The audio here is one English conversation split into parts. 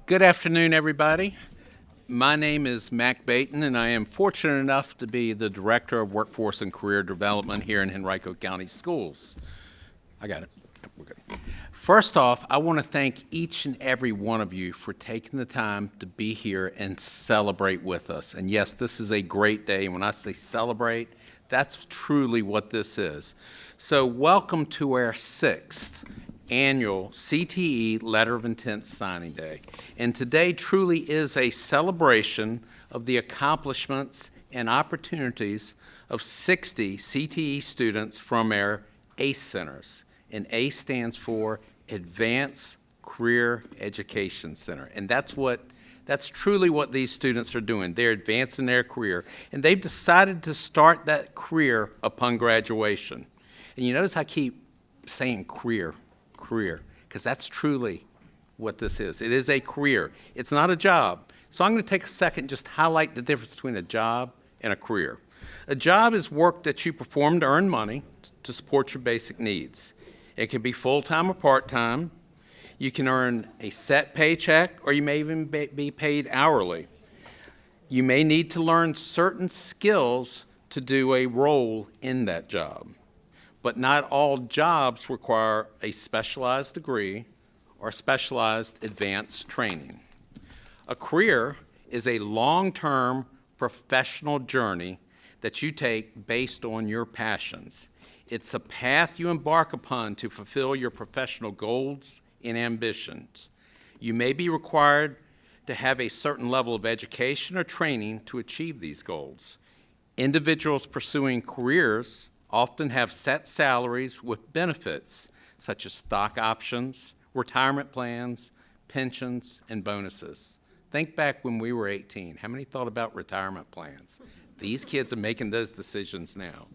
Good afternoon, everybody. My name is Mac Baton, and I am fortunate enough to be the Director of Workforce and Career Development here in Henrico County Schools. I got it. We're good. First off, I want to thank each and every one of you for taking the time to be here and celebrate with us. And yes, this is a great day. And when I say celebrate, that's truly what this is. So welcome to our 6th annual CTE Letter of Intent Signing Day. And today truly is a celebration of the accomplishments and opportunities of 60 CTE students from our ACE centers. And ACE stands for Advanced Career Education Center. And that's truly what these students are doing. They're advancing their career. And they've decided to start that career upon graduation. And you notice I keep saying career, because that's truly what this is. It is a career. It's not a job. So I'm going to take a second just to highlight the difference between a job and a career. A job is work that you perform to earn money to support your basic needs. It can be full-time or part-time. You can earn a set paycheck, or you may even be paid hourly. You may need to learn certain skills to do a role in that job. But not all jobs require a specialized degree or specialized advanced training. A career is a long-term professional journey that you take based on your passions. It's a path you embark upon to fulfill your professional goals and ambitions. You may be required to have a certain level of education or training to achieve these goals. Individuals pursuing careers often have set salaries with benefits such as stock options, retirement plans, pensions, and bonuses. Think back when we were 18. How many thought about retirement plans? These kids are making those decisions now.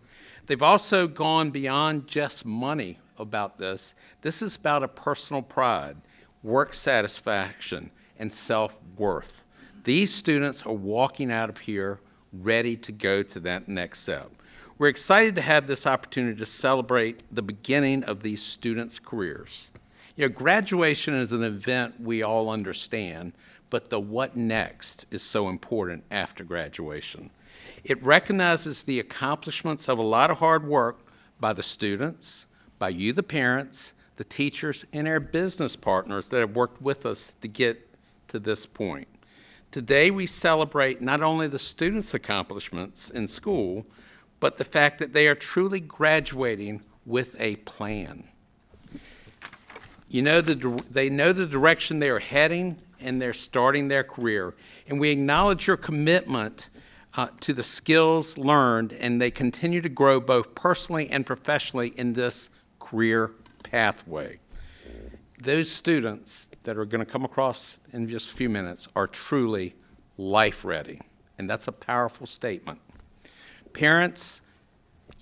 They've also gone beyond just money about this. This is about a personal pride, work satisfaction, and self-worth. These students are walking out of here ready to go to that next step. We're excited to have this opportunity to celebrate the beginning of these students' careers. You know, graduation is an event we all understand, but the what next is so important after graduation. It recognizes the accomplishments of a lot of hard work by the students, by you, the parents, the teachers, and our business partners that have worked with us to get to this point. Today, we celebrate not only the students' accomplishments in school, but the fact that they are truly graduating with a plan. You know, they know the direction they are heading, and they're starting their career. And we acknowledge your commitment to the skills learned, and they continue to grow both personally and professionally in this career pathway. Those students that are going to come across in just a few minutes are truly life ready, and that's a powerful statement. Parents,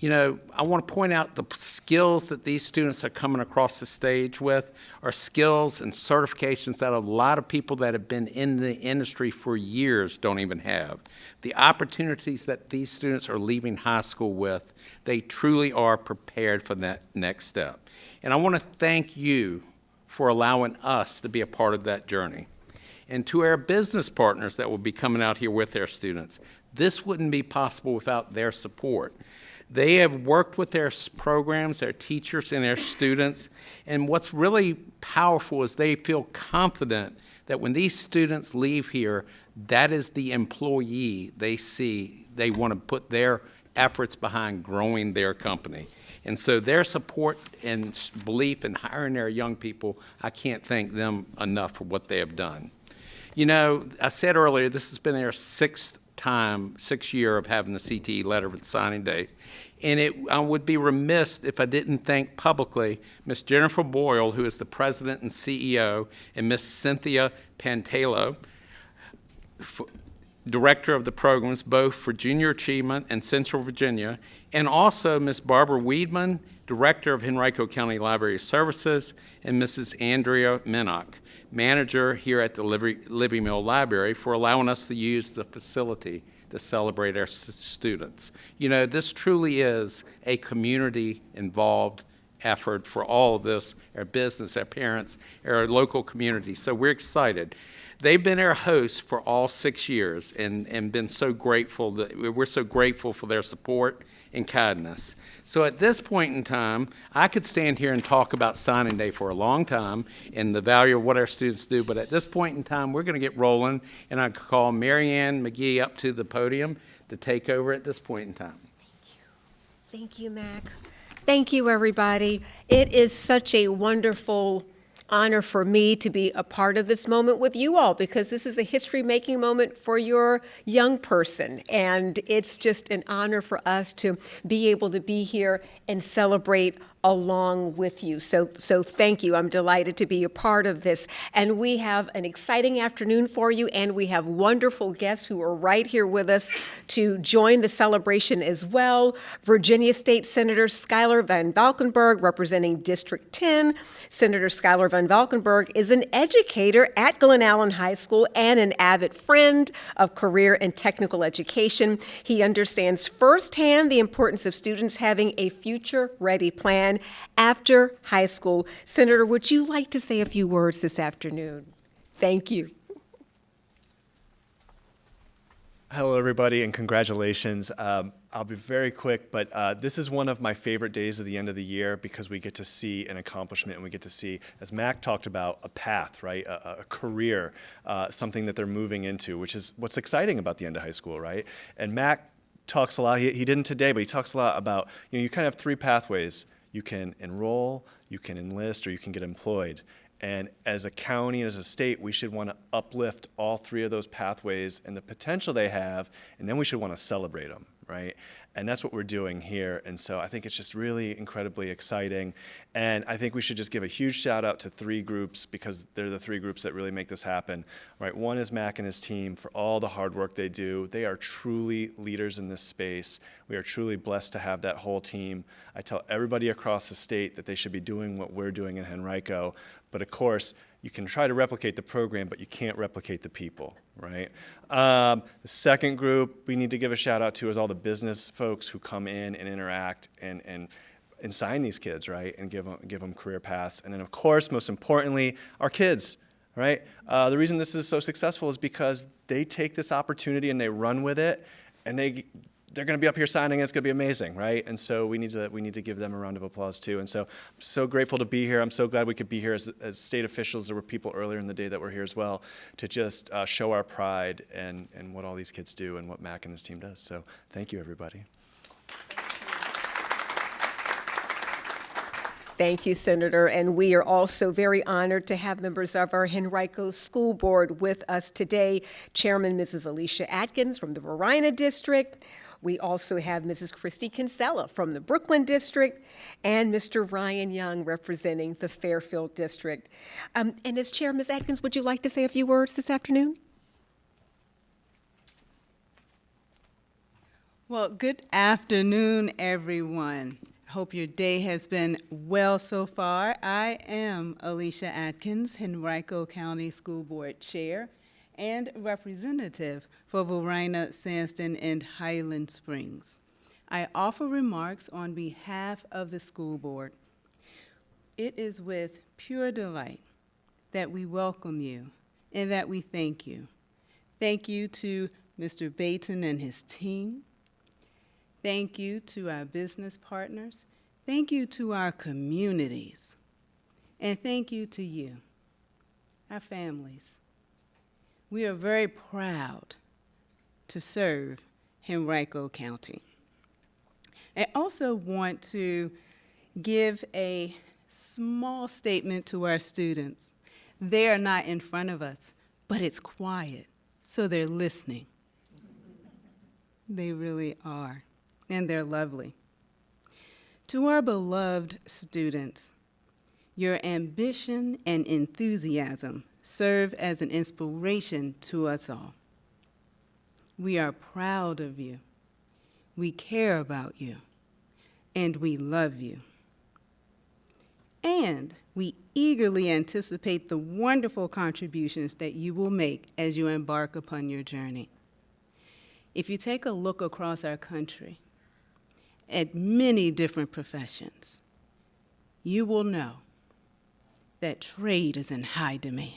you know, I want to point out the skills that these students are coming across the stage with are skills and certifications that a lot of people that have been in the industry for years don't even have. The opportunities that these students are leaving high school with, they truly are prepared for that next step. And I want to thank you for allowing us to be a part of that journey. And to our business partners that will be coming out here with their students, this wouldn't be possible without their support. They have worked with their programs, their teachers, and their students, and what's really powerful is they feel confident that when these students leave here, that is the employee they see. They want to put their efforts behind growing their company. And so their support and belief in hiring their young people, I can't thank them enough for what they have done. You know, I said earlier, this has been their sixth year of having the CTE Letter of Signing Day. And I would be remiss if I didn't thank publicly Ms. Jennifer Boyle, who is the president and CEO, and Ms. Cynthia Pantalo, director of the programs, both for Junior Achievement and Central Virginia, and also Ms. Barbara Weedman, director of Henrico County Library Services, and Mrs. Andrea Minnock, manager here at the Libby Mill Library, for allowing us to use the facility to celebrate our students. You know, this truly is a community-involved effort for all of this, our business, our parents, our local community. So we're excited. They've been our hosts for all 6 years and been so grateful that we're so grateful for their support and kindness. So at this point in time, I could stand here and talk about signing day for a long time and the value of what our students do, but at this point in time, we're going to get rolling, and I call Mary Ann McGee up to the podium to take over at this point in time. Thank you, Mac. Thank you, everybody. It is such a wonderful honor for me to be a part of this moment with you all, because this is a history-making moment for your young person, and it's just an honor for us to be able to be here and celebrate along with you. So thank you. I'm delighted to be a part of this. And we have an exciting afternoon for you, and we have wonderful guests who are right here with us to join the celebration as well. Virginia State Senator Schuyler Van Valkenburg, representing District 10. Senator Schuyler Van Valkenburg is an educator at Glen Allen High School and an avid friend of career and technical education. He understands firsthand the importance of students having a future-ready plan after high school. Senator, would you like to say a few words this afternoon? Thank you. Hello, everybody, and congratulations. I'll be very quick, but this is one of my favorite days of the end of the year because we get to see an accomplishment, and we get to see, as Mac talked about, a path, right, a career, something that they're moving into, which is what's exciting about the end of high school, right? And Mac talks a lot, he didn't today, but he talks a lot about, you kind of have three pathways. You can enroll, you can enlist, or you can get employed. And as a county and as a state, we should want to uplift all three of those pathways and the potential they have, and then we should want to celebrate them, right? And that's what we're doing here. And so I think it's just really incredibly exciting. And I think we should just give a huge shout out to three groups, because they're the three groups that really make this happen, right? One is Mac and his team for all the hard work they do. They are truly leaders in this space. We are truly blessed to have that whole team. I tell everybody across the state that they should be doing what we're doing in Henrico. But of course, you can try to replicate the program, but you can't replicate the people, right? The second group we need to give a shout out to is all the business folks who come in and interact and sign these kids, right? And give them career paths. And then of course, most importantly, our kids, right? The reason this is so successful is because they take this opportunity and they run with it, and they're going to be up here signing, and it's going to be amazing, right? And so we need to give them a round of applause too. And so I'm so grateful to be here. I'm so glad we could be here as state officials. There were people earlier in the day that were here as well to just show our pride and what all these kids do and what Mac and his team does. So thank you, everybody. Thank you, Senator. And we are also very honored to have members of our Henrico School Board with us today. Chairman Mrs. Alicia Atkins from the Varina District. We also have Mrs. Christy Kinsella from the Brooklyn District, and Mr. Ryan Young representing the Fairfield District. And as Chair, Ms. Atkins, would you like to say a few words this afternoon? Well, good afternoon, everyone. Hope your day has been well so far. I am Alicia Atkins, Henrico County School Board Chair and representative for Varina, Sandston, and Highland Springs. I offer remarks on behalf of the school board. It is with pure delight that we welcome you and that we thank you. Thank you to Mr. Baton and his team. Thank you to our business partners. Thank you to our communities. And thank you to you, our families. We are very proud to serve Henrico County. I also want to give a small statement to our students. They are not in front of us, but it's quiet, so they're listening. They really are, and they're lovely. To our beloved students, your ambition and enthusiasm serve as an inspiration to us all. We are proud of you. We care about you, and we love you. And we eagerly anticipate the wonderful contributions that you will make as you embark upon your journey. If you take a look across our country at many different professions, you will know that trade is in high demand.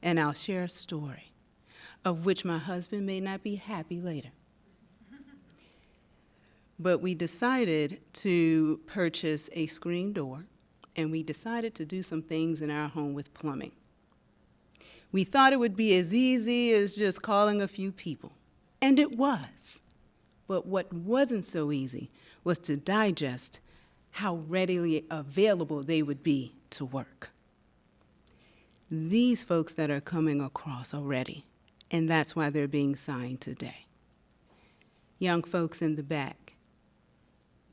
And I'll share a story of which my husband may not be happy later. But we decided to purchase a screen door, and we decided to do some things in our home with plumbing. We thought it would be as easy as just calling a few people, and it was. But what wasn't so easy was to digest how readily available they would be to work. These folks that are coming across are ready, and that's why they're being signed today. Young folks in the back,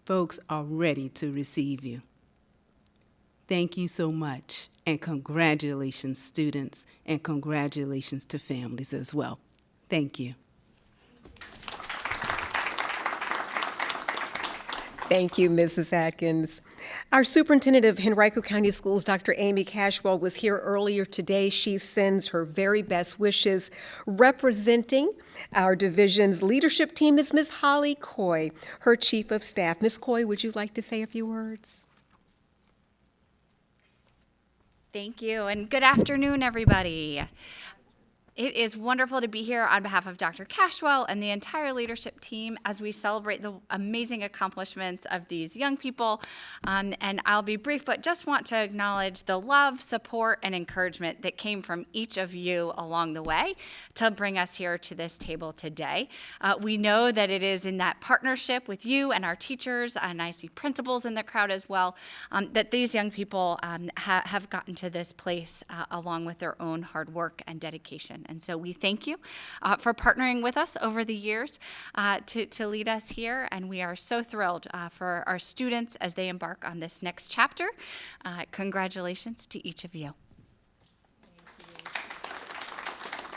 folks are ready to receive you. Thank you so much, and congratulations, students, and congratulations to families as well. Thank you. Thank you, Mrs. Atkins. Our superintendent of Henrico County Schools, Dr. Amy Cashwell, was here earlier today. She sends her very best wishes. Representing our division's leadership team is Ms. Holly Coy, her chief of staff. Ms. Coy, would you like to say a few words? Thank you, and good afternoon, everybody. It is wonderful to be here on behalf of Dr. Cashwell and the entire leadership team as we celebrate the amazing accomplishments of these young people. And I'll be brief, but just want to acknowledge the love, support, and encouragement that came from each of you along the way to bring us here to this table today. We know that it is in that partnership with you and our teachers, and I see principals in the crowd as well, that these young people have gotten to this place along with their own hard work and dedication. And so we thank you for partnering with us over the years to lead us here. And we are so thrilled for our students as they embark on this next chapter. Congratulations to each of you.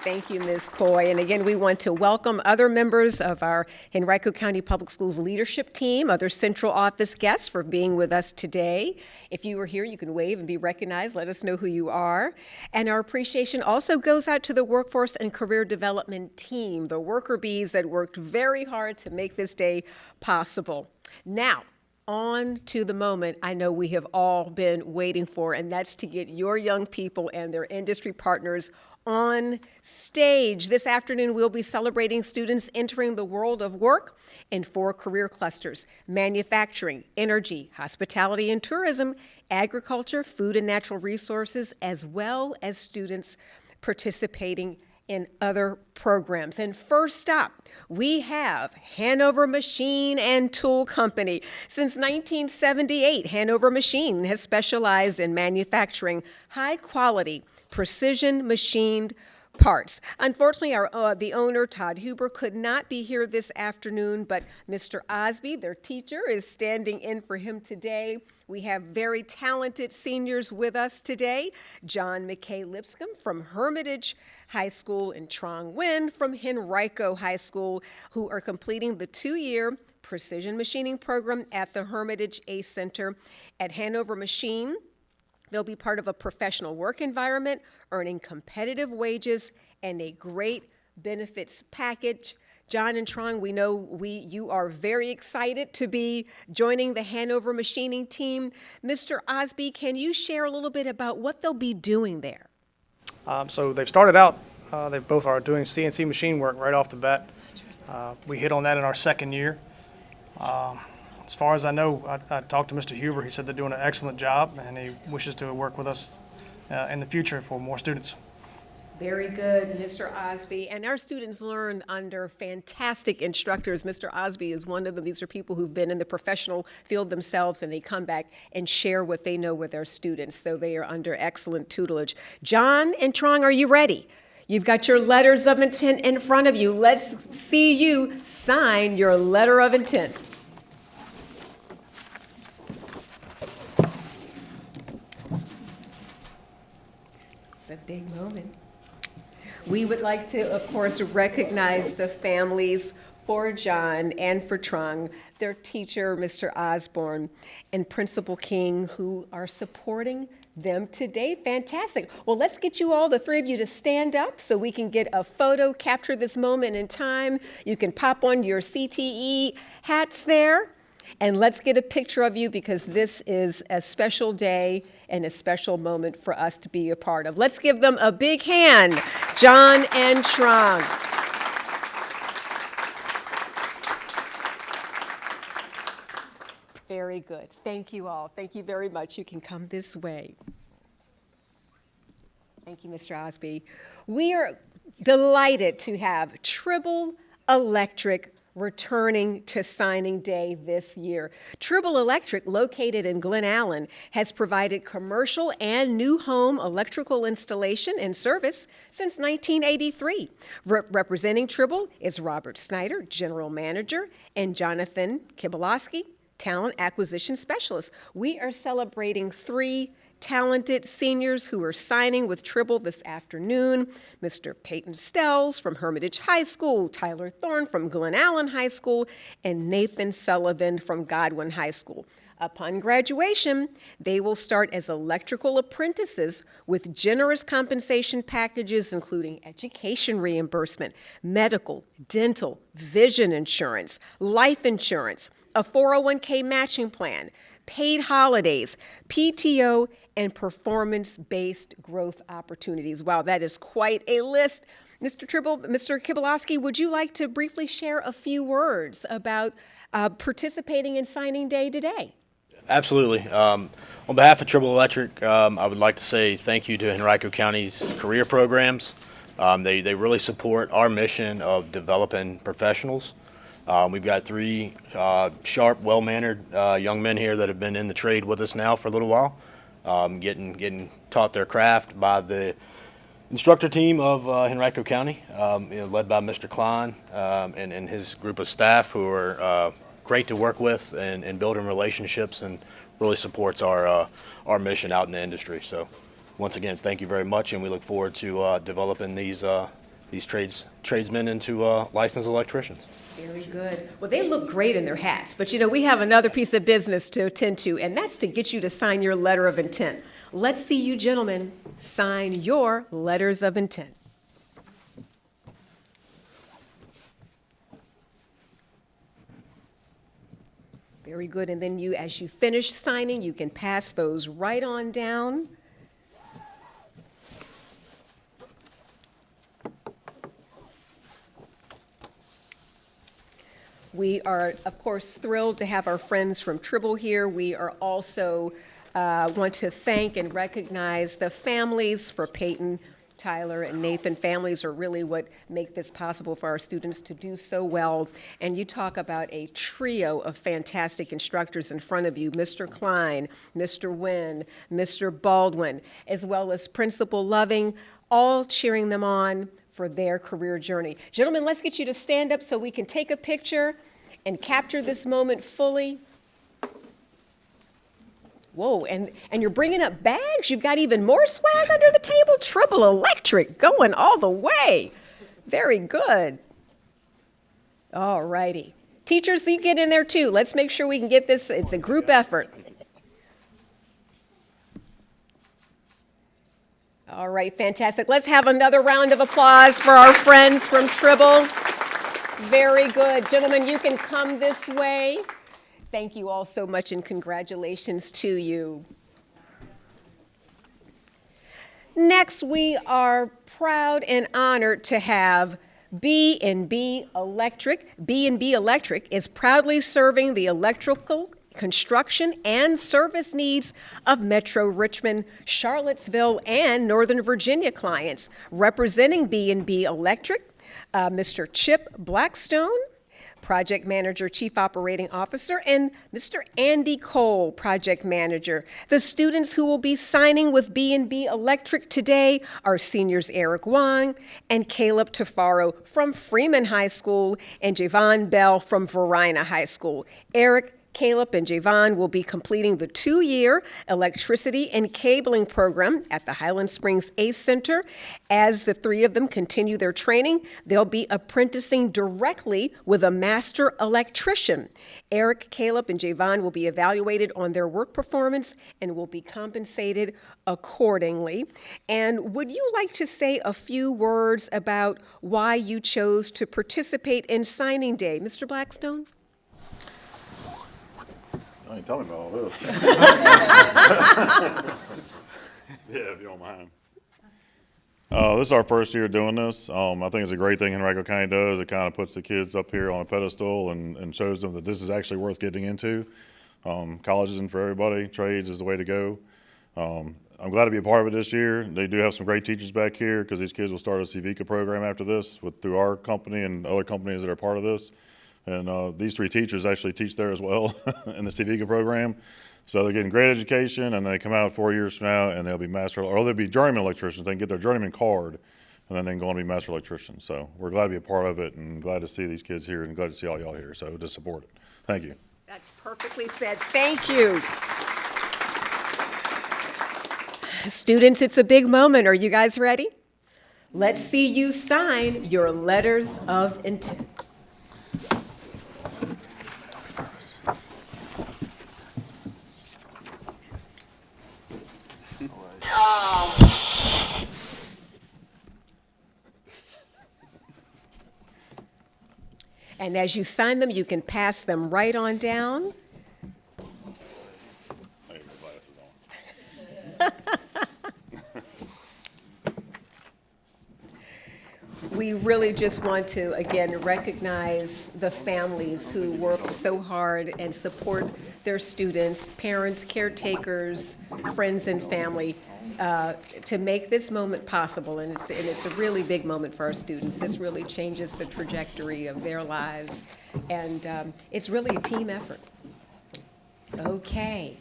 Thank you, Ms. Coy. And again, we want to welcome other members of our Henrico County Public Schools leadership team, other central office guests for being with us today. If you were here, you can wave and be recognized. Let us know who you are. And our appreciation also goes out to the Workforce and Career Development team, the worker bees that worked very hard to make this day possible. Now, on to the moment I know we have all been waiting for, and that's to get your young people and their industry partners on stage. This afternoon, we'll be celebrating students entering the world of work in 4 career clusters: manufacturing, energy, hospitality and tourism, agriculture, food and natural resources, as well as students participating in other programs. And first up, we have Hanover Machine and Tool Company. Since 1978, Hanover Machine has specialized in manufacturing high-quality, precision machined parts. Unfortunately, the owner, Todd Huber, could not be here this afternoon, but Mr. Osby, their teacher, is standing in for him today. We have very talented seniors with us today: John McKay Lipscomb from Hermitage High School and Trong Nguyen from Henrico High School, who are completing the 2-year precision machining program at the Hermitage A Center at Hanover Machine. They'll be part of a professional work environment, earning competitive wages and a great benefits package. John and Trong, we know you are very excited to be joining the Hanover Machining team. Mr. Osby, can you share a little bit about what they'll be doing there? So they've started out, they both are doing CNC machine work right off the bat. We hit on that in our second year. As far as I know, I talked to Mr. Huber. He said they're doing an excellent job, and he wishes to work with us in the future for more students. Very good, Mr. Osby. And our students learn under fantastic instructors. Mr. Osby is one of them. These are people who've been in the professional field themselves, and they come back and share what they know with their students. So they are under excellent tutelage. John and Trong, are you ready? You've got your letters of intent in front of you. Let's see you sign your letter of intent. It's a big moment. We would like to, of course, recognize the families for John and for Trong, their teacher, Mr. Osborne, and Principal King, who are supporting them today. Fantastic. Well, let's get you all, the 3 of you, to stand up so we can get a photo, capture this moment in time. You can pop on your CTE hats there. And let's get a picture of you because this is a special day and a special moment for us to be a part of. Let's give them a big hand, John and Trong. Very good. Thank you all. Thank you very much. You can come this way. Thank you, Mr. Osby. We are delighted to have Tribble Electric returning to signing day this year. Tribble Electric, located in Glen Allen, has provided commercial and new home electrical installation and service since 1983. Representing Tribble is Robert Snyder, General Manager, and Jonathan Kibalowski, Talent Acquisition Specialist. We are celebrating 3 talented seniors who are signing with Tribble this afternoon. Mr. Peyton Stells from Hermitage High School, Tyler Thorne from Glen Allen High School, and Nathan Sullivan from Godwin High School. Upon graduation, they will start as electrical apprentices with generous compensation packages including education reimbursement, medical, dental, vision insurance, life insurance, a 401k matching plan, paid holidays, PTO, and performance-based growth opportunities. Wow, that is quite a list. Mr. Tribble, Mr. Kibalowski, would you like to briefly share a few words about participating in signing day today? Absolutely. On behalf of Tribble Electric, I would like to say thank you to Henrico County's career programs. They really support our mission of developing professionals. We've got 3 sharp, well-mannered young men here that have been in the trade with us now for a little while, getting taught their craft by the instructor team of Henrico County, led by Mr. Klein and his group of staff who are great to work with and building relationships and really supports our mission out in the industry. So once again, thank you very much, and we look forward to developing these tradesmen into licensed electricians. Very good. Well, they look great in their hats, but you know, we have another piece of business to attend to, and that's to get you to sign your letter of intent. Let's see you gentlemen sign your letters of intent. Very good. And then you, as you finish signing, you can pass those right on down. We are, of course, thrilled to have our friends from Tribble here. We are also want to thank and recognize the families for Peyton, Tyler, and Nathan. Families are really what make this possible for our students to do so well. And you talk about a trio of fantastic instructors in front of you, Mr. Klein, Mr. Wynn, Mr. Baldwin, as well as Principal Loving, all cheering them on for their career journey. Gentlemen, let's get you to stand up so we can take a picture and capture this moment fully. Whoa, and you're bringing up bags? You've got even more swag under the table? Tribble Electric, going all the way. Very good. All righty. Teachers, you get in there too. Let's make sure we can get this. It's a group effort. All right, fantastic. Let's have another round of applause for our friends from Tribble. Very good. Gentlemen, you can come this way. Thank you all so much, and congratulations to you. Next, we are proud and honored to have B&B Electric. B&B Electric is proudly serving the electrical, construction, and service needs of Metro Richmond, Charlottesville, and Northern Virginia clients. Representing B&B Electric, Mr. Chip Blackstone, Project Manager, Chief Operating Officer, and Mr. Andy Cole, Project Manager. The students who will be signing with B&B Electric today are seniors Eric Wong and Caleb Tafaro from Freeman High School and Javon Bell from Varina High School. Eric, Caleb, and Javon will be completing the 2-year electricity and cabling program at the Highland Springs ACE Center. As the 3 of them continue their training, they'll be apprenticing directly with a master electrician. Eric, Caleb, and Javon will be evaluated on their work performance and will be compensated accordingly. And would you like to say a few words about why you chose to participate in signing day? Mr. Blackstone? I ain't telling me about all this. Yeah, if you don't mind. This is our first year doing this. I think it's a great thing Henrico County does. It kind of puts the kids up here on a pedestal and shows them that this is actually worth getting into. College isn't for everybody. Trades is the way to go. I'm glad to be a part of it this year. They do have some great teachers back here because these kids will start a CVICA program after this through our company and other companies that are part of this. And these 3 teachers actually teach there as well in the CVICA program. So they're getting great education, and they come out 4 years from now, and they'll be they'll be journeyman electricians. They can get their journeyman card, and then they can go on to be master electricians. So we're glad to be a part of it, and glad to see these kids here, and glad to see all y'all here. So to support it. Thank you. That's perfectly said. Thank you. Students, it's a big moment. Are you guys ready? Let's see you sign your letters of intent. And as you sign them, you can pass them right on down. I have my glasses on. We really just want to, again, recognize the families who work so hard and support their students, parents, caretakers, friends, and family to make this moment possible. And it's a really big moment for our students. This really changes the trajectory of their lives. And it's really a team effort. Okay.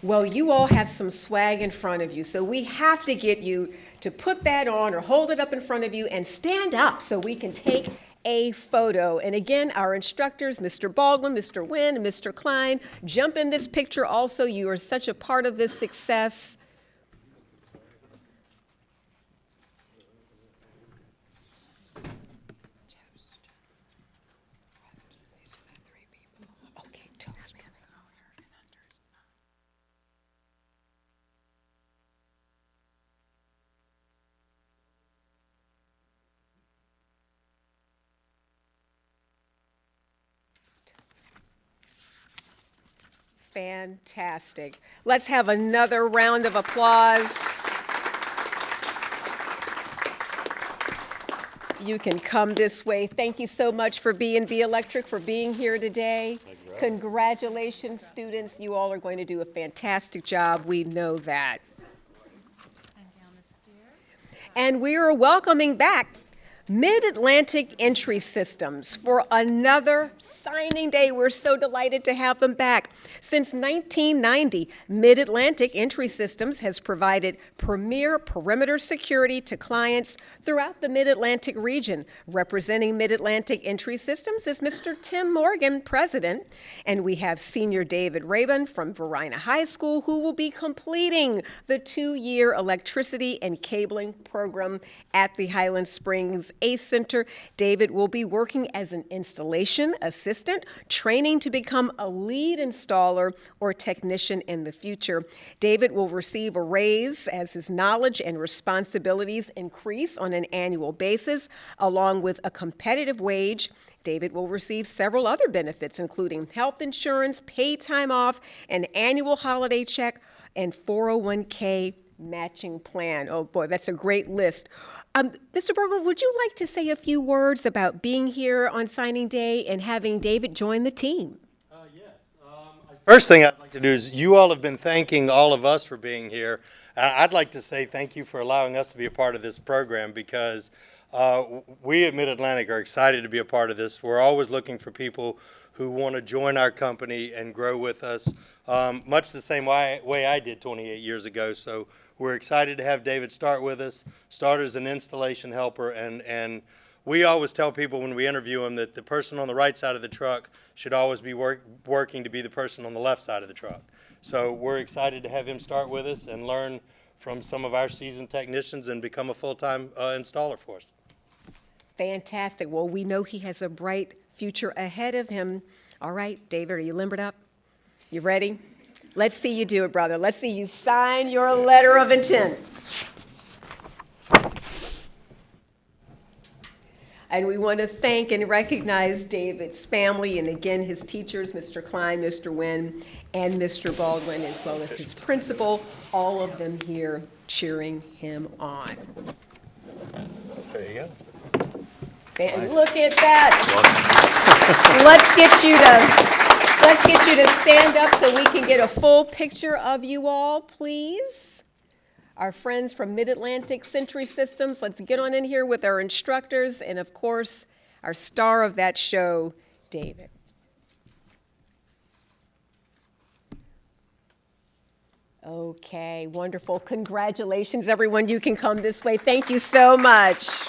Well, you all have some swag in front of you, so we have to get you to put that on or hold it up in front of you and stand up so we can take a photo. And again, our instructors, Mr. Baldwin, Mr. Wynn, and Mr. Klein, jump in this picture also. You are such a part of this success. Okay, toast. Fantastic. Let's have another round of applause. You can come this way. Thank you so much for B&B Electric, for being here today. Congratulations, students. You all are going to do a fantastic job. We know that. And down the stairs. And we are welcoming back Mid-Atlantic Entry Systems for another signing day. We're so delighted to have them back. Since 1990, Mid-Atlantic Entry Systems has provided premier perimeter security to clients throughout the Mid-Atlantic region. Representing Mid-Atlantic Entry Systems is Mr. Tim Morgan, president, and we have Senior David Rabin from Varina High School, who will be completing the 2-year electricity and cabling program at the Highland Springs ACE Center. David will be working as an installation assistant, training to become a lead installer or technician in the future. David will receive a raise as his knowledge and responsibilities increase on an annual basis, along with a competitive wage. David will receive several other benefits, including health insurance, paid time off, an annual holiday check, and 401k matching plan. Oh boy, that's a great list. Mr. Berger, would you like to say a few words about being here on signing day and having David join the team? Yes. First thing I'd like to do is, you all have been thanking all of us for being here. I'd like to say thank you for allowing us to be a part of this program, because we at Mid-Atlantic are excited to be a part of this. We're always looking for people who want to join our company and grow with us, much the same way I did 28 years ago. So we're excited to have David start with us, start as an installation helper, and we always tell people when we interview him that the person on the right side of the truck should always be working to be the person on the left side of the truck. So we're excited to have him start with us and learn from some of our seasoned technicians and become a full-time installer for us. Fantastic. Well, we know he has a bright future ahead of him. All right, David, are you limbered up? You ready? Let's see you do it, brother. Let's see you sign your letter of intent. And we want to thank and recognize David's family and again his teachers, Mr. Klein, Mr. Wynn, and Mr. Baldwin, as well as his principal, all of them here cheering him on. There you go. And look at that. Let's get you to stand up so we can get a full picture of you all, please. Our friends from Mid-Atlantic Century Systems, let's get on in here with our instructors and, of course, our star of that show, David. Okay, wonderful. Congratulations, everyone. You can come this way. Thank you so much.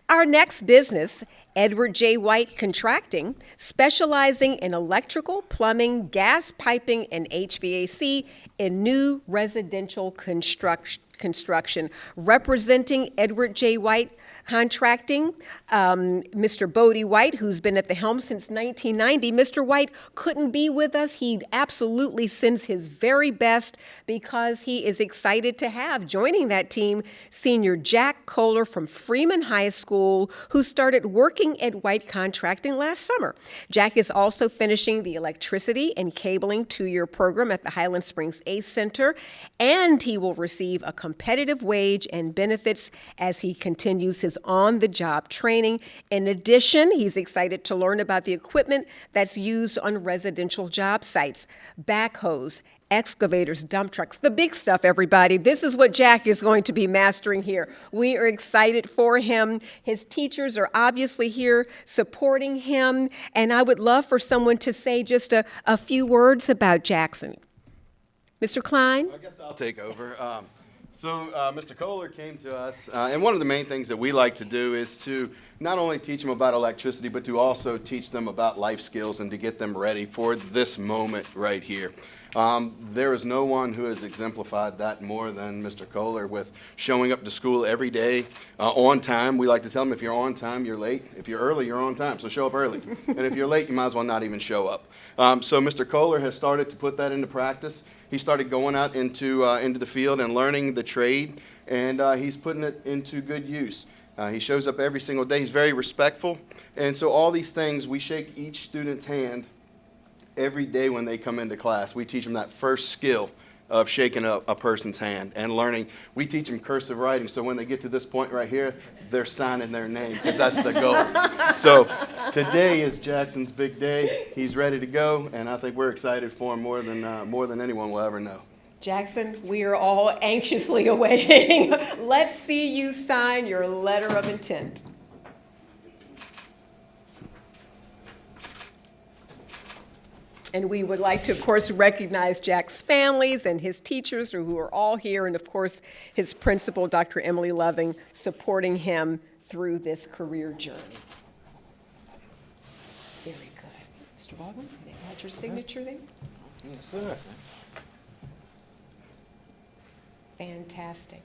Our next business, Edward J. White Contracting, specializing in electrical, plumbing, gas piping, and HVAC in new residential construction. Representing Edward J. White Contracting, Mr. Bodie White, who's been at the helm since 1990. Mr. White couldn't be with us. He absolutely sends his very best because he is excited to have joining that team senior Jack Kohler from Freeman High School, who started working at White Contracting last summer. Jack is also finishing the electricity and cabling 2-year program at the Highland Springs ACE Center, and he will receive a competitive wage and benefits as he continues his on-the-job training. In addition, he's excited to learn about the equipment that's used on residential job sites: backhoes, excavators, dump trucks, the big stuff, everybody. This is what Jack is going to be mastering here. We are excited for him. His teachers are obviously here supporting him, and I would love for someone to say just a few words about Jackson. Mr. Klein? I guess I'll take over. Mr. Kohler came to us, and one of the main things that we like to do is to not only teach them about electricity, but to also teach them about life skills and to get them ready for this moment right here. There is no one who has exemplified that more than Mr. Kohler, with showing up to school every day on time. We like to tell them, if you're on time, you're late. If you're early, you're on time, so show up early. And if you're late, you might as well not even show up. So Mr. Kohler has started to put that into practice. He started going out into the field and learning the trade, and he's putting it into good use. He shows up every single day. He's very respectful. And so all these things, we shake each student's hand every day when they come into class. We teach them that first skill of shaking a person's hand and learning. We teach them cursive writing, so when they get to this point right here, they're signing their name, because that's the goal. So today is Jackson's big day. He's ready to go, and I think we're excited for him more than anyone will ever know. Jackson, we are all anxiously awaiting. Let's see you sign your letter of intent. And we would like to, of course, recognize Jack's families and his teachers who are all here, and, of course, his principal, Dr. Emily Loving, supporting him through this career journey. Very good. Mr. Baldwin, may I add your signature there? Yes, sir. Fantastic.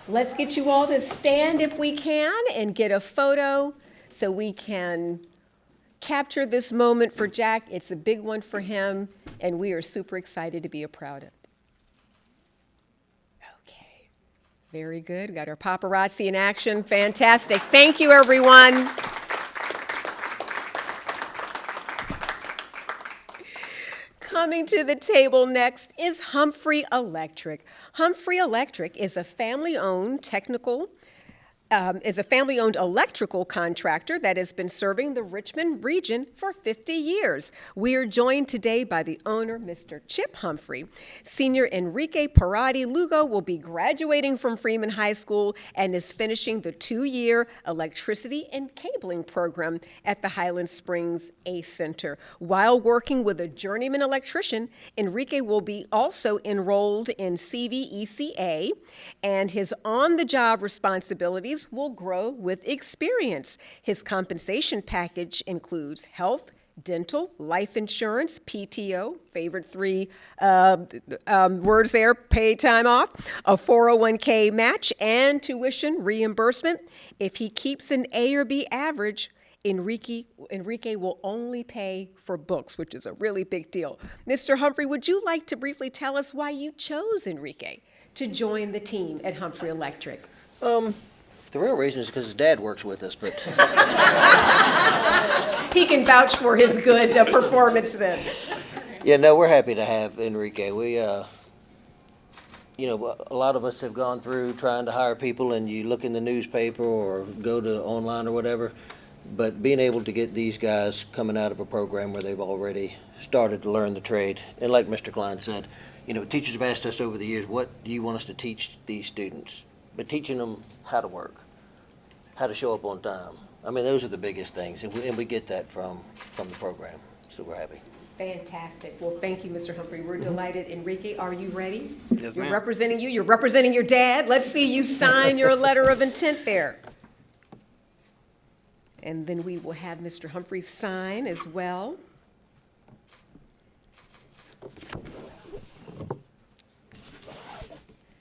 Let's get you all to stand if we can and get a photo so we can capture this moment for Jack. It's a big one for him, and we are super excited to be a proud of it. Okay, very good. We got our paparazzi in action. Fantastic. Thank you, everyone. Coming to the table next is Humphrey Electric. Humphrey Electric is a family-owned electrical contractor that has been serving the Richmond region for 50 years. We are joined today by the owner, Mr. Chip Humphrey. Senior Enrique Parati Lugo will be graduating from Freeman High School and is finishing the 2-year electricity and cabling program at the Highland Springs ACE Center. While working with a journeyman electrician, Enrique will be also enrolled in CVECA, and his on-the-job responsibilities will grow with experience. His compensation package includes health, dental, life insurance, PTO, favorite 3 words there, paid time off, a 401k match, and tuition reimbursement. If he keeps an A or B average, Enrique will only pay for books, which is a really big deal. Mr. Humphrey, would you like to briefly tell us why you chose Enrique to join the team at Humphrey Electric? The real reason is because his dad works with us, but He can vouch for his good performance then. yeah, no, we're happy to have Enrique. We, you know, a lot of us have gone through trying to hire people, and you look in the newspaper or go to online or whatever. But being able to get these guys coming out of a program where they've already started to learn the trade, and like Mr. Klein said, you know, teachers have asked us over the years, what do you want us to teach these students? But teaching them how to work, how to show up on time. I mean, those are the biggest things, and we get that from the program, so we're happy. Fantastic. Well, thank you, Mr. Humphrey. We're delighted. Enrique, are you ready? Yes, You're ma'am. representing you. You're representing your dad. Let's see you sign your letter of intent there. And then we will have Mr. Humphrey sign as well.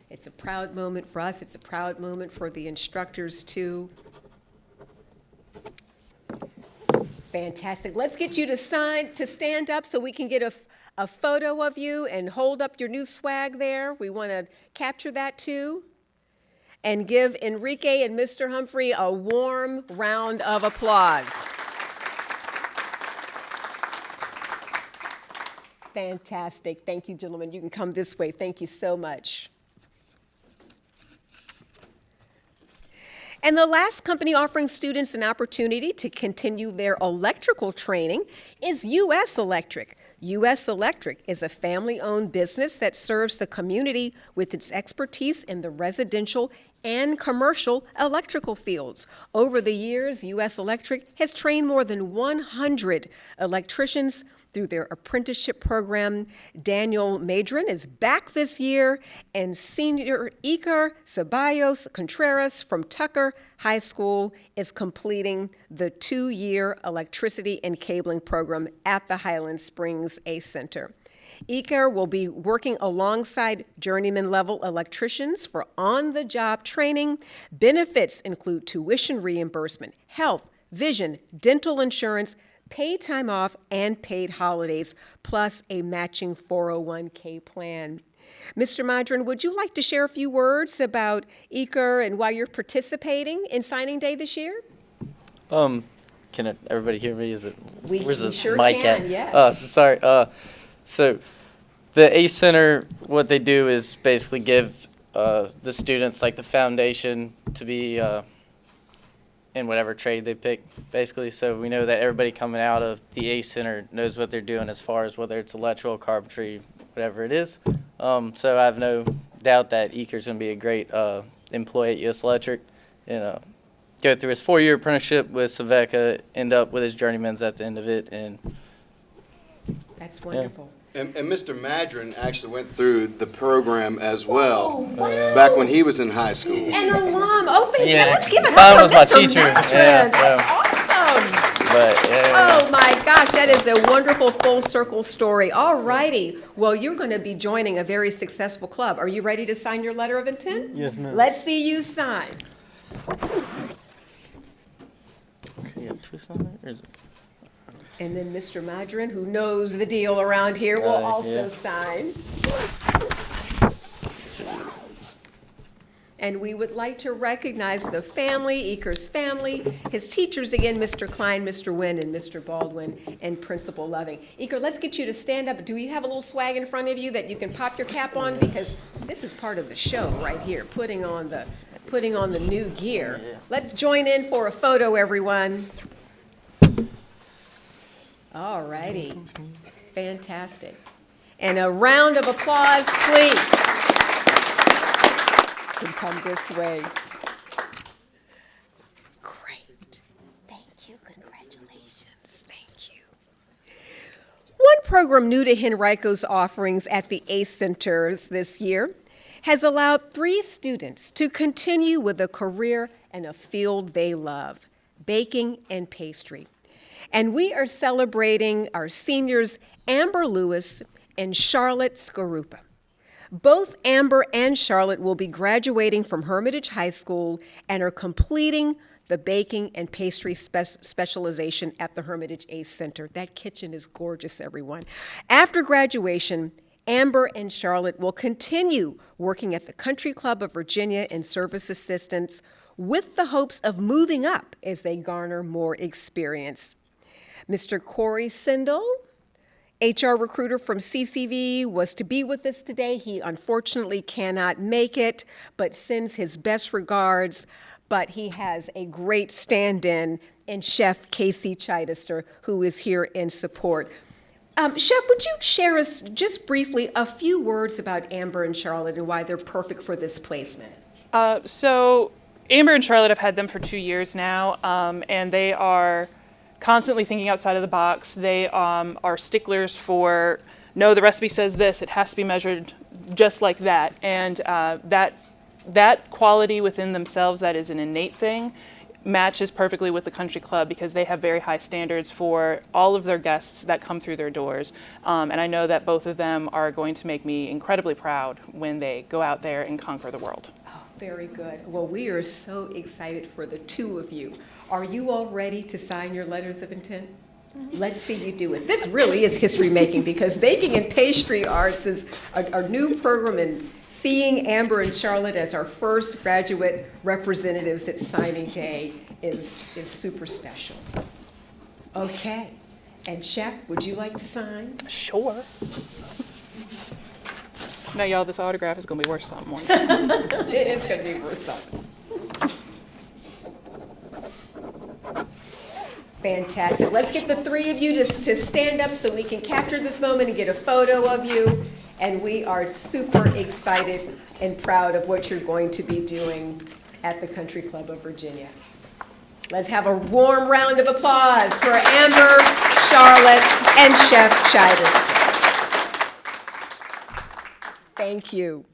It's a proud moment for us. It's a proud moment for the instructors, too. Fantastic. Let's get you to stand up so we can get a photo of you and hold up your new swag there. We want to capture that, too. And give Enrique and Mr. Humphrey a warm round of applause. Fantastic. Thank you, gentlemen. You can come this way. Thank you so much. And the last company offering students an opportunity to continue their electrical training is U.S. Electric. U.S. Electric is a family-owned business that serves the community with its expertise in the residential and commercial electrical fields. Over the years, U.S. Electric has trained more than 100 electricians through their apprenticeship program. Daniel Madron is back this year, and senior Iker Ceballos Contreras from Tucker High School is completing the 2-year electricity and cabling program at the Highland Springs ACE Center. Iker will be working alongside journeyman-level electricians for on-the-job training. Benefits include tuition reimbursement, health, vision, dental insurance, paid time off, and paid holidays, plus a matching 401k plan. Mr. Madron, would you like to share a few words about Iker and why you're participating in signing day this year? Can everybody hear me? Is it where's We this sure mic can, at? yes. Sorry. So the ACE Center, what they do is basically give the students like the foundation to be in whatever trade they pick, basically. So we know that everybody coming out of the ACE Center knows what they're doing as far as whether it's electrical, carpentry, whatever it is. So I have no doubt that Iker's going to be a great employee at US Electric, and go through his 4-year apprenticeship with Saveka, end up with his journeyman's at the end of it, and That's wonderful. And Mr. Madron actually went through the program as well Oh, wow. back when he was in high school. An alum. Oh, fantastic. Yeah, Let's give it Klein up was for my Mr. teacher. Madron. Yeah, so- That's awesome. but Oh my gosh, that is a wonderful full circle story. All righty. Well, you're going to be joining a very successful club. Are you ready to sign your letter of intent? Yes, ma'am. Let's see you sign. Can you twist on it? Or is it? And then Mr. Madron, who knows the deal around here, will also yeah. sign. And we would like to recognize the family, Iker's family, his teachers again, Mr. Klein, Mr. Wynn, and Mr. Baldwin, and Principal Loving. Iker, let's get you to stand up. Do you have a little swag in front of you that you can pop your cap on? Because this is part of the show right here, putting on the new gear. Let's join in for a photo, everyone. All righty. Fantastic. And a round of applause, please. You can come this way. Great. Thank you. Congratulations. Thank you. One program new to Henrico's offerings at the ACE Centers this year has allowed 3 students to continue with a career in a field they love, baking and pastry. And we are celebrating our seniors, Amber Lewis and Charlotte Skarupa. Both Amber and Charlotte will be graduating from Hermitage High School and are completing the baking and pastry specialization at the Hermitage ACE Center. That kitchen is gorgeous, everyone. After graduation, Amber and Charlotte will continue working at the Country Club of Virginia in service assistance with the hopes of moving up as they garner more experience. Mr. Corey Sindel, HR recruiter from CCV, was to be with us today. He unfortunately cannot make it, but sends his best regards. But he has a great stand-in Chef Casey Chichester, who is here in support. Chef, would you share us just briefly a few words about Amber and Charlotte and why they're perfect for this placement? So Amber and Charlotte, I've had them for 2 years now, and they are constantly thinking outside of the box. They are sticklers for, no, the recipe says this, it has to be measured just like that. And that quality within themselves, that is an innate thing, matches perfectly with the Country Club because they have very high standards for all of their guests that come through their doors. And I know that both of them are going to make me incredibly proud when they go out there and conquer the world. Oh, very good. Well, we are so excited for the two of you. Are you all ready to sign your letters of intent? Let's see you do it. This really is history making because Baking and Pastry Arts is our new program, and seeing Amber and Charlotte as our first graduate representatives at signing day is super special. Okay. And Chef, would you like to sign? Sure. Now, y'all, this autograph is going to be worth something. It is going to be worth something. Fantastic. Let's get the three of you to stand up so we can capture this moment and get a photo of you. And we are super excited and proud of what you're going to be doing at the Country Club of Virginia. Let's have a warm round of applause for Amber, Charlotte, and Chef Chichester. Thank you.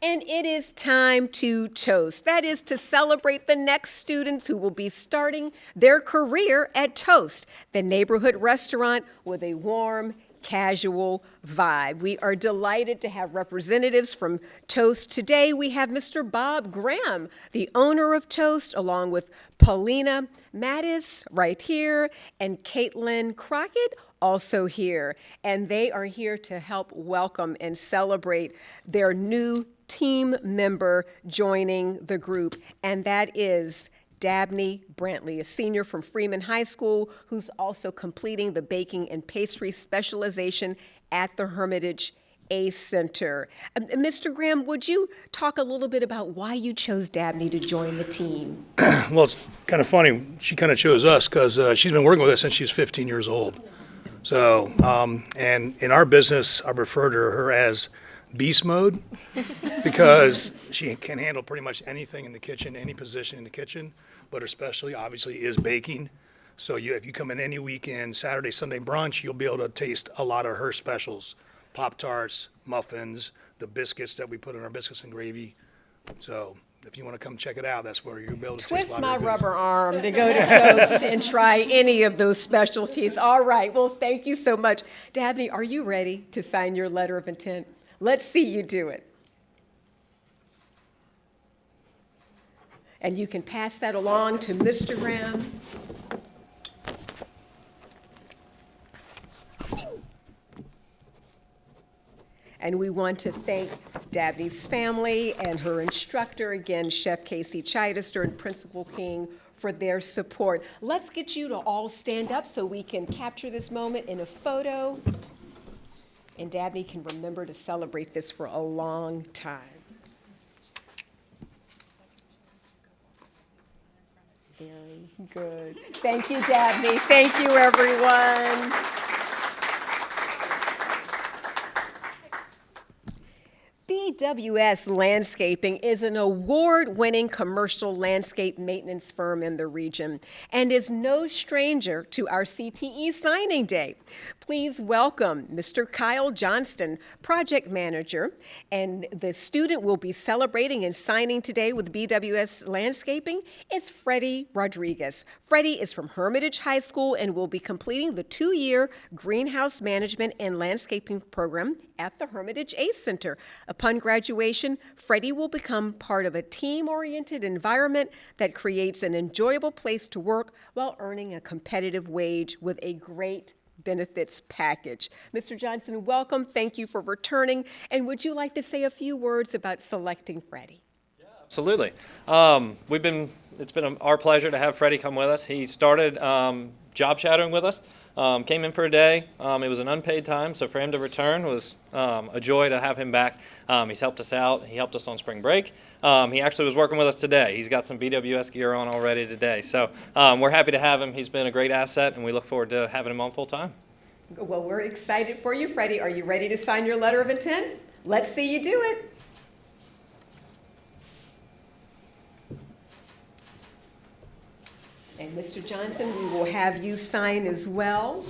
And it is time to toast. That is to celebrate the next students who will be starting their career at Toast, the neighborhood restaurant with a warm, casual vibe. We are delighted to have representatives from Toast today. We have Mr. Bob Graham, the owner of Toast, along with Paulina Mattis right here, and Caitlin Crockett, also here. And they are here to help welcome and celebrate their new team member joining the group, and that is Dabney Brantley, a senior from Freeman High School who's also completing the baking and pastry specialization at the Hermitage A Center. Mr. Graham, would you talk a little bit about why you chose Dabney to join the team? Well, it's kind of funny. She kind of chose us because she's been working with us since she's 15 years old. So, and in our business, I refer to her as beast mode because she can handle pretty much anything in the kitchen, any position in the kitchen, but her specialty obviously is baking. So if you come in any weekend, Saturday, Sunday brunch, you'll be able to taste a lot of her specials. Pop-Tarts, muffins, the biscuits that we put in our biscuits and gravy. So if you want to come check it out, that's where you'll be able to taste a lot of Twist my her rubber arm to go to Toast and try any of those specialties. All right, well, thank you so much. Dabney, are you ready to sign your letter of intent? Let's see you do it. And you can pass that along to Mr. Graham. And we want to thank Dabney's family and her instructor, again, Chef Casey Chichester and Principal King, for their support. Let's get you to all stand up so we can capture this moment in a photo. And Dabney can remember to celebrate this for a long time. Very good. Thank you, Dabney. Thank you, everyone. BWS Landscaping is an award-winning commercial landscape maintenance firm in the region and is no stranger to our CTE Signing Day. Please welcome Mr. Kyle Johnston, project manager, and the student we'll be celebrating and signing today with BWS Landscaping is Freddie Rodriguez. Freddie is from Hermitage High School and will be completing the 2-year greenhouse management and landscaping program at the Hermitage A Center. Upon graduation, Freddie will become part of a team-oriented environment that creates an enjoyable place to work while earning a competitive wage with a great benefits package. Mr. Johnson, welcome. Thank you for returning. And would you like to say a few words about selecting Freddie? Absolutely. It's been our pleasure to have Freddie come with us. He started job shadowing with us, came in for a day. It was an unpaid time, so for him to return was a joy to have him back. He's helped us out. He helped us on spring break. He actually was working with us today. He's got some BWS gear on already today. So we're happy to have him. He's been a great asset, and we look forward to having him on full time. Well, we're excited for you, Freddie. Are you ready to sign your letter of intent? Let's see you do it. And Mr. Johnson, we will have you sign as well.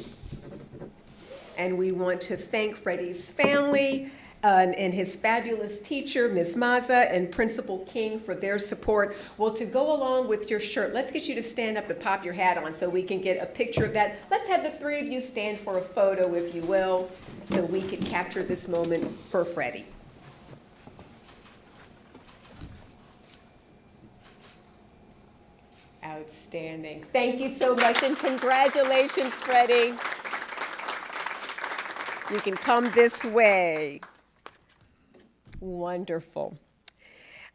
And we want to thank Freddie's family and his fabulous teacher, Ms. Maza, and Principal King for their support. Well, to go along with your shirt, let's get you to stand up and pop your hat on so we can get a picture of that. Let's have the three of you stand for a photo, if you will, so we can capture this moment for Freddie. Outstanding. Thank you so much, and congratulations, Freddie. You can come this way. Wonderful.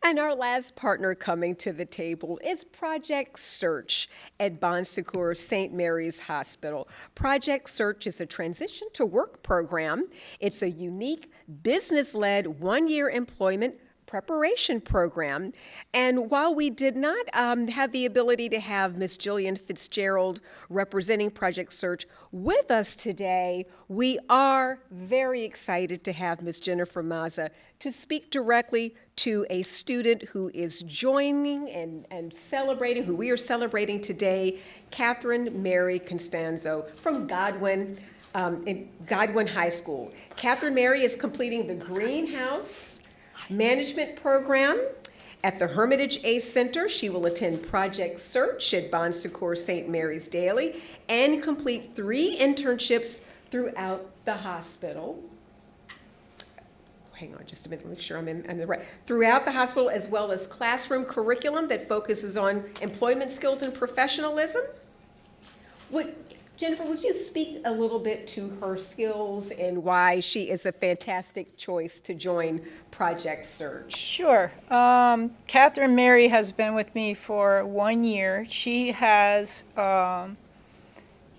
And our last partner coming to the table is Project Search at Bon Secours St. Mary's Hospital. Project Search is a transition to work program. It's a unique business-led one-year employment preparation program. And while we did not have the ability to have Ms. Jillian Fitzgerald representing Project Search with us today, we are very excited to have Ms. Jennifer Maza to speak directly to a student who is joining and celebrating, who we are celebrating today, Catherine Mary Constanzo from Godwin High School. Catherine Mary is completing the Greenhouse Management Program at the Hermitage A Center. She will attend Project Search at Bon Secours St. Mary's Daily and complete 3 internships throughout the hospital. Hang on just a minute, make sure I'm the right. Throughout the hospital, as well as classroom curriculum that focuses on employment skills and professionalism. Jennifer, would you speak a little bit to her skills and why she is a fantastic choice to join Project Search? Sure. Catherine Mary has been with me for 1 year. She has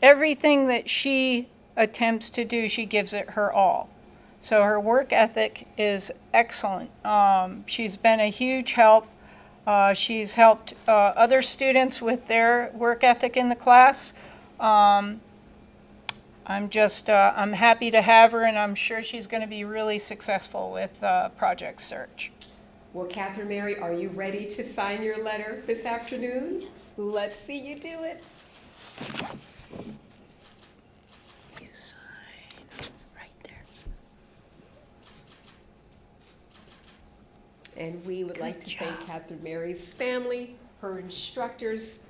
everything that she attempts to do, she gives it her all. So her work ethic is excellent. She's been a huge help. She's helped other students with their work ethic in the class. I'm happy to have her, and I'm sure she's going to be really successful with Project Search. Well, Catherine Mary, are you ready to sign your letter this afternoon? Yes. Let's see you do it. You sign right there. And we would like to thank Catherine Mary's family, her instructors,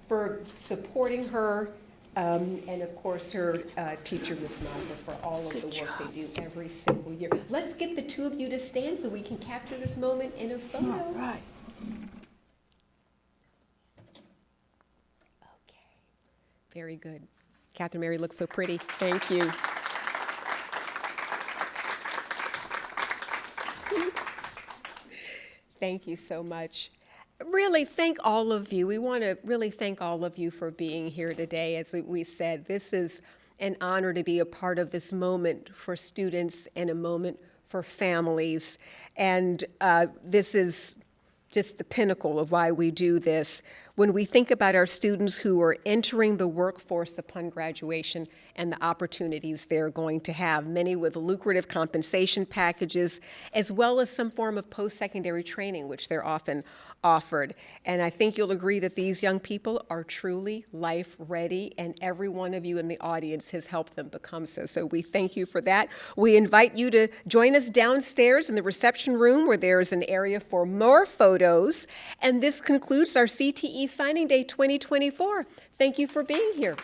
for supporting her, and of course her teacher, Ms. Maza, for all of the work they do every single year. Let's get the two of you to stand so we can capture this moment in a photo. All right. Okay, very good. Catherine Mary looks so pretty. Thank you. Thank you so much. Really thank all of you. We want to really thank all of you for being here today. As we said, this is an honor to be a part of this moment for students and a moment for families. And this is just the pinnacle of why we do this. When we think about our students who are entering the workforce upon graduation and the opportunities they're going to have, many with lucrative compensation packages, as well as some form of post-secondary training, which they're often offered. And I think you'll agree that these young people are truly life-ready, and every one of you in the audience has helped them become so. So we thank you for that. We invite you to join us downstairs in the reception room, where there is an area for more photos. And this concludes our CTE Signing Day 2024. Thank you for being here.